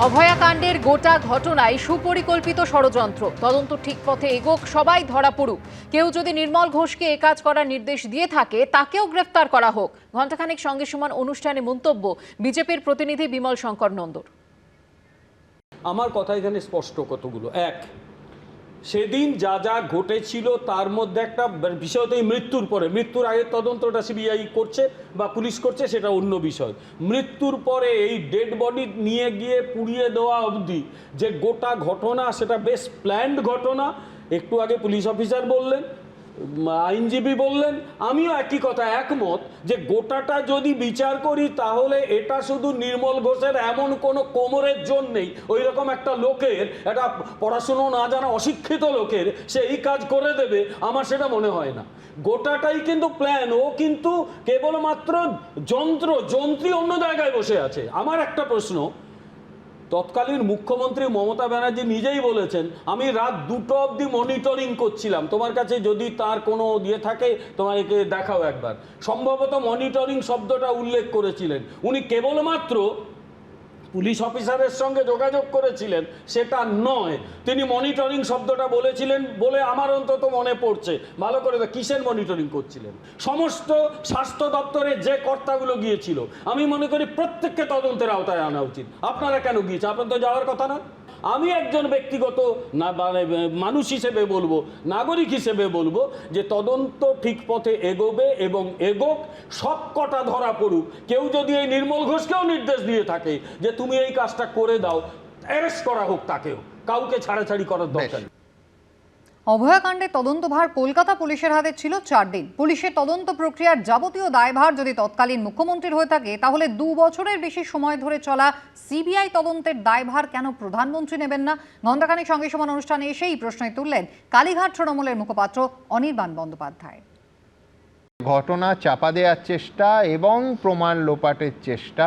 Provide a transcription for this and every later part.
অভয়াকাণ্ডের গোটা ঘটনায় সুপরিকল্পিত ষড়যন্ত্র, তদন্ত ঠিক পথে এগোক, সবাই ধরা পড়ুক। কেউ যদি নির্মল ঘোষকে এ কাজ করার নির্দেশ দিয়ে থাকে তাকেও গ্রেফতার করা হোক। ঘণ্টাখানেক সঙ্গে সমান অনুষ্ঠানে মন্তব্য বিজেপির প্রতিনিধি বিমল শঙ্কর নন্দর। আমার কথা এখানে স্পষ্ট কতগুলো। এক, সেদিন যা যা ঘটেছিল তার মধ্যে একটা বিষয় তো মৃত্যুর পরে, মৃত্যুর আগের তদন্তটা সিবিআই করছে বা পুলিশ করছে, সেটা অন্য বিষয়। মৃত্যুর পরে এই ডেড বডি নিয়ে গিয়ে পুড়িয়ে দেওয়া অবধি যে গোটা ঘটনা, সেটা বেশ প্ল্যান্ড ঘটনা। একটু আগে পুলিশ অফিসার বললেন, আইনজীবী বললেন, আমিও একই কথা একমত যে গোটাটা যদি বিচার করি তাহলে এটা শুধু নির্মল ঘোষের এমন কোনো কোমরের জোর নেই, ওই রকম একটা লোকের, একটা পড়াশুনো না জানা অশিক্ষিত লোকের সে এই কাজ করে দেবে, আমার সেটা মনে হয় না। গোটাটাই কিন্তু প্ল্যান। ও কিন্তু কেবলমাত্র যন্ত্রী অন্য জায়গায় বসে আছে। আমার একটা প্রশ্ন, তৎকালীন মুখ্যমন্ত্রী মমতা ব্যানার্জি নিজেই বলেছেন, আমি রাত 2টো অবধি মনিটরিং করছিলাম। তোমার কাছে যদি তার কোনো দিয়ে থাকে তোমাকে দেখাও একবার। সম্ভবত মনিটরিং শব্দটা উল্লেখ করেছিলেন। উনি কেবলমাত্র পুলিশ অফিসারের সঙ্গে যোগাযোগ করেছিলেন সেটা নয়, তিনি মনিটরিং শব্দটা বলেছিলেন বলে আমার অন্তত মনে পড়ছে। ভালো করে কিসের মনিটরিং করছিলেন? সমস্ত স্বাস্থ্য দপ্তরে যে কর্তাগুলো গিয়েছিল, আমি মনে করি প্রত্যেককে তদন্তের আওতায় আনা উচিত। আপনারা কেন গিয়েছেন? আপনার তো যাওয়ার কথা না। আমি একজন ব্যক্তিগত মানুষ হিসেবে বলবো, নাগরিক হিসেবে বলবো যে তদন্ত ঠিক পথে এগোবে এবং এগোক, সব কটা ধরা পড়ুক। কেউ যদি এই নির্মল ঘোষকেও নির্দেশ দিয়ে থাকে যে তুমি এই কাজটা করে দাও, অ্যারেস্ট করা হোক তাকেও, কাউকে ছাড়াছাড়ি করার দরকার নেই। অভয়াকাণ্ডে তদন্তভার কলকাতা পুলিশের হাতে ছিল 4 দিন। পুলিশের তদন্ত প্রক্রিয়ার যাবতীয় দায়ভার যদি তৎকালীন মুখ্যমন্ত্রীর হয়ে থাকে, তাহলে 2 বছরের বেশি সময় ধরে চলা সিবিআই তদন্তের দায়ভার কেন প্রধানমন্ত্রী নেবেন না? ঘণ্টাখানেক সঙ্গে সমান অনুষ্ঠানে এসেই প্রশ্নই তুললেন কালীঘাট তৃণমূলের মুখপাত্র অনির্বাণ বন্দ্যোপাধ্যায়। ঘটনা চাপা দেওয়ার চেষ্টা এবং প্রমাণ লোপাটের চেষ্টা,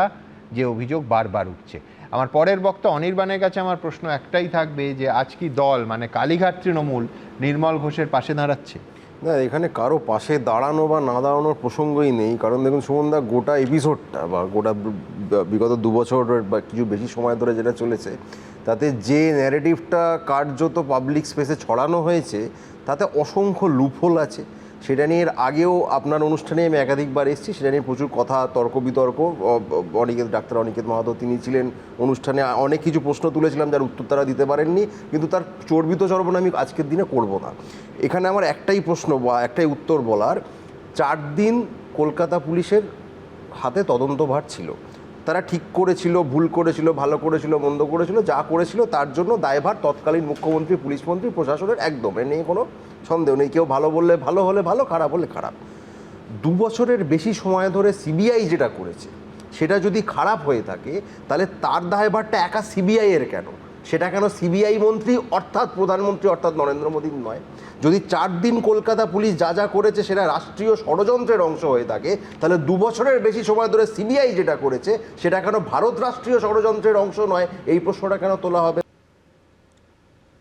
যে অভিযোগ বারবার উঠছে। আমার পরের বক্তা অনির্বাণের কাছে আমার প্রশ্ন একটাই থাকবে যে আজ কি দল, মানে কালীঘাট তৃণমূল, নির্মল ঘোষের পাশে দাঁড়াচ্ছে? না, এখানে কারো পাশে দাঁড়ানো বা না দাঁড়ানোর প্রসঙ্গই নেই। কারণ দেখুন সুমনদা, গোটা এপিসোডটা বা গোটা বিগত 2 বছরের বা কিছু বেশি সময় ধরে যেটা চলেছে, তাতে যে ন্যারেটিভটা কার্যত পাবলিক স্পেসে ছড়ানো হয়েছে তাতে অসংখ্য লুপহোল আছে। সেটা নিয়ে এর আগেও আপনার অনুষ্ঠানে আমি একাধিকবার এসেছি, সেটা নিয়ে প্রচুর কথা, তর্ক বিতর্ক। ডাক্তার অনিকেত মাহাতো তিনি ছিলেন অনুষ্ঠানে, অনেক কিছু প্রশ্ন তুলেছিলাম যার উত্তর তারা দিতে পারেননি, কিন্তু তার চর্বিত চর্বণ আমি আজকের দিনে করব না। এখানে আমার একটাই প্রশ্ন বা একটাই উত্তর বলার, 4 দিন কলকাতা পুলিশের হাতে তদন্তভার ছিল। তারা ঠিক করেছিল, ভুল করেছিল, ভালো করেছিল, মন্দ করেছিল, যা করেছিল তার জন্য দায়ভার তৎকালীন মুখ্যমন্ত্রী, পুলিশ মন্ত্রী, প্রশাসনের, একদম এ নিয়ে কোনো সন্দেহ নেই। কেউ ভালো বললে ভালো, হলে ভালো, খারাপ হলে খারাপ। 2 বছরের বেশি সময় ধরে সিবিআই যেটা করেছে সেটা যদি খারাপ হয়ে থাকে, তাহলে তার দায়ভারটা একা সিবিআইয়ের কেন? সেটা কেন সিবিআই মন্ত্রী অর্থাৎ প্রধানমন্ত্রী অর্থাৎ নরেন্দ্র মোদীর নয়? যদি 4 দিন কলকাতা পুলিশ যা যা করেছে সেটা রাষ্ট্রীয় ষড়যন্ত্রের অংশ হয়ে থাকে, তাহলে 2 বছরের বেশি সময় ধরে সিবিআই যেটা করেছে সেটা কেন ভারত রাষ্ট্রীয় ষড়যন্ত্রের অংশ নয়? এই প্রশ্নটা কেন তোলা হবে?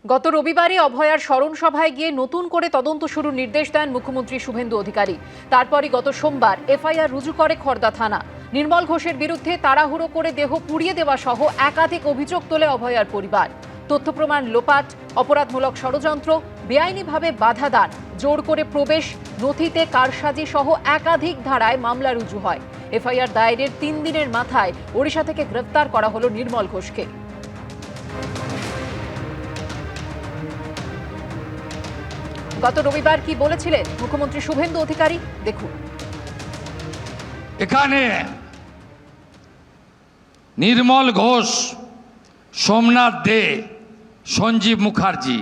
গত রবিবারে অভয়ার স্মরণ সভায় গিয়ে নতুন করে তদন্ত শুরুর নির্দেশ দেন মুখ্যমন্ত্রী শুভেন্দু অধিকারী। তারপরই গত সোমবার এফআইআর রুজু করে খড়দা থানা। নির্মল ঘোষের বিরুদ্ধে তাড়াহুড়ো করে দেহ পুড়িয়ে দেওয়া সহ একাধিক অভিযোগ তোলে অভয়ার পরিবার। তথ্য প্রমাণ লোপাট, অপরাধমূলক ষড়যন্ত্র, বেআইনিভাবে বাধা দান, জোর করে প্রবেশ, নথিতে কারসাজি সহ একাধিক ধারায় মামলা রুজু হয়। এফআইআর দায়েরের 3 দিনের মাথায় ওড়িশা থেকে গ্রেফতার করা হলো নির্মল ঘোষকে। গত রবিবার কি বলেছিলেন মুখ্যমন্ত্রী শুভেন্দু অধিকারী, দেখুন। এখানে নির্মল ঘোষ, সোমনাথ দে, সঞ্জীব মুখার্জি,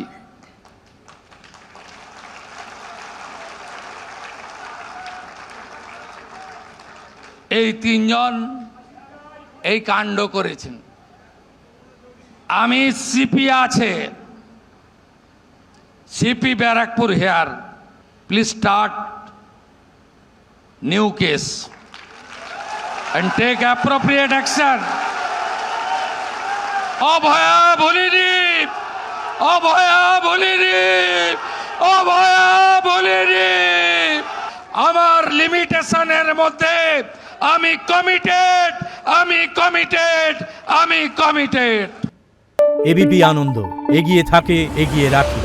এই 3 জন এই কাণ্ড করেছেন। আমি সিপি আছে, CP Barakpur here, please start new case and take appropriate action. অভয়া বলিনি, অভয়া বলিনি, অভয়া বলিনি। আমার লিমিটেশনের মধ্যে আমি কমিটেড, আমি কমিটেড, আমি কমিটেড। এবিপি আনন্দ, এগিয়ে থাকে, এগিয়ে রাখে।